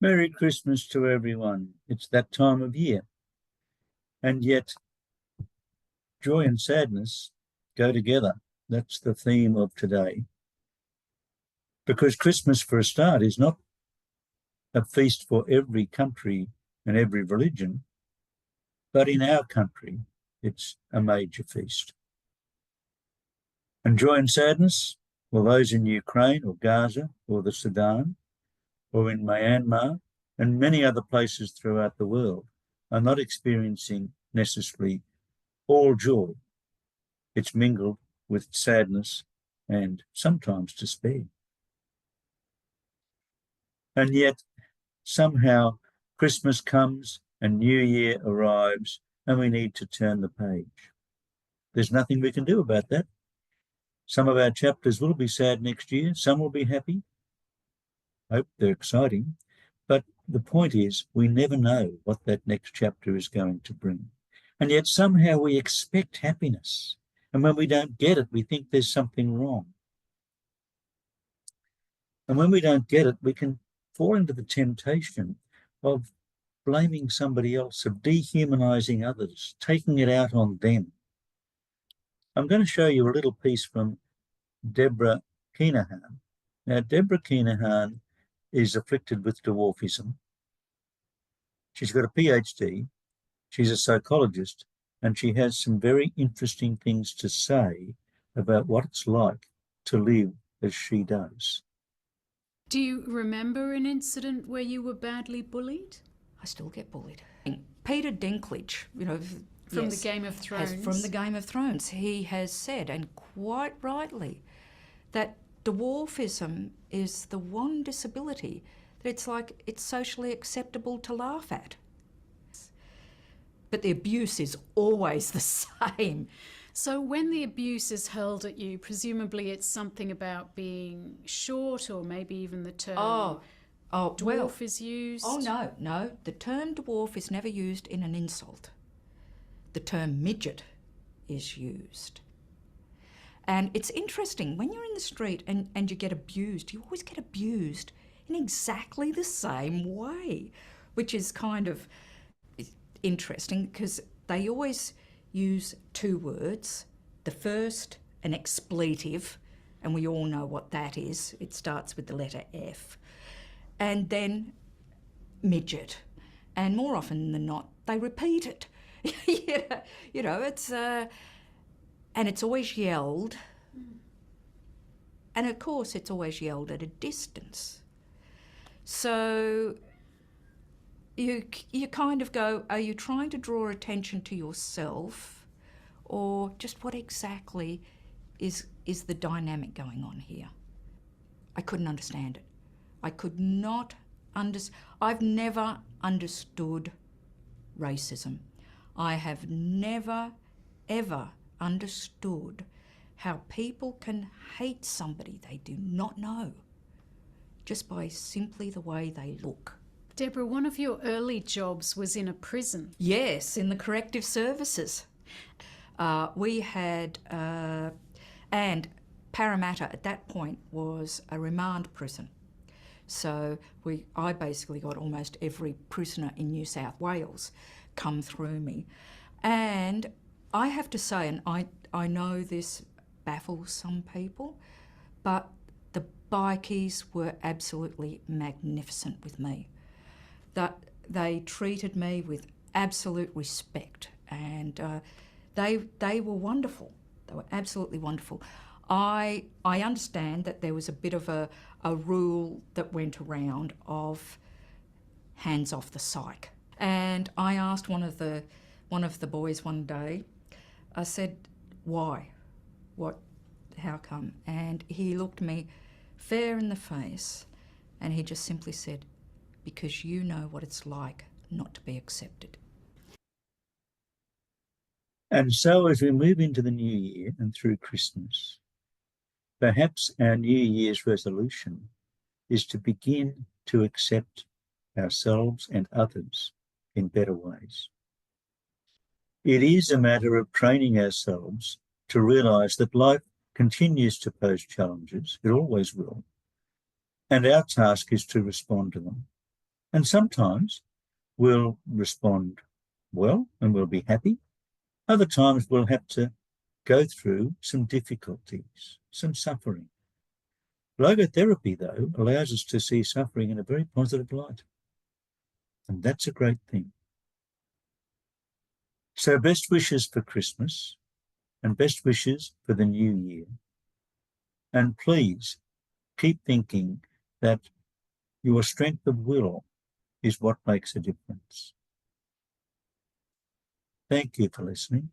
Merry Christmas to everyone. It's that time of year. And yet, joy and sadness go together. That's the theme of today. Because Christmas, for a start, is not a feast for every country and every religion, but in our country, it's a major feast. And joy and sadness, well, those in Ukraine or Gaza or the Sudan, or in Myanmar, and many other places throughout the world, are not experiencing necessarily all joy. It's mingled with sadness and sometimes despair. And yet, somehow, Christmas comes and New Year arrives, and we need to turn the page. There's nothing we can do about that. Some of our chapters will be sad next year, some will be happy. Hope they're exciting. But the point is, we never know what that next chapter is going to bring. And yet somehow we expect happiness. And when we don't get it, we think there's something wrong. And when we don't get it, we can fall into the temptation of blaming somebody else, of dehumanizing others, taking it out on them. I'm going to show you a little piece from Deborah Kinahan. Now, Deborah Kinahan is afflicted with dwarfism. She's got a PhD, she's a psychologist, and she has some very interesting things to say about what it's like to live as she does. Do you remember an incident where you were badly bullied? I still get bullied. Peter Dinklage, From the Game of Thrones. From the Game of Thrones, he has said, and quite rightly, that dwarfism is the one disability that it's socially acceptable to laugh at. But the abuse is always the same. So when the abuse is hurled at you, presumably it's something about being short, or maybe even the term dwarf is used? Oh, no. The term dwarf is never used in an insult. The term midget is used. And it's interesting, when you're in the street and you get abused, you always get abused in exactly the same way, which is kind of interesting because they always use two words. The first, an expletive, and we all know what that is. It starts with the letter F. And then midget. And more often than not, they repeat it. It's... and it's always yelled. And of course, it's always yelled at a distance. So you kind of go, are you trying to draw attention to yourself, or just what exactly is the dynamic going on here? I couldn't understand it. I could not I've never understood racism. I have never, ever understood how people can hate somebody they do not know just by simply the way they look. Deborah, one of your early jobs was in a prison. Yes, in the corrective services. We had, and Parramatta at that point was a remand prison. So I basically got almost every prisoner in New South Wales come through me. And I have to say, and I know this baffles some people, but the bikies were absolutely magnificent with me. That they treated me with absolute respect, and they were wonderful. They were absolutely wonderful. I understand that there was a bit of a rule that went around of hands off the psych. And I asked one of the boys one day, I said, why? How come? And he looked me fair in the face and he just simply said, because you know what it's like not to be accepted. And so as we move into the new year and through Christmas, perhaps our New Year's resolution is to begin to accept ourselves and others in better ways. It is a matter of training ourselves to realise that life continues to pose challenges, it always will, and our task is to respond to them. And sometimes we'll respond well and we'll be happy. Other times we'll have to go through some difficulties, some suffering. Logotherapy, though, allows us to see suffering in a very positive light. And that's a great thing. So best wishes for Christmas and best wishes for the new year. And please keep thinking that your strength of will is what makes a difference. Thank you for listening.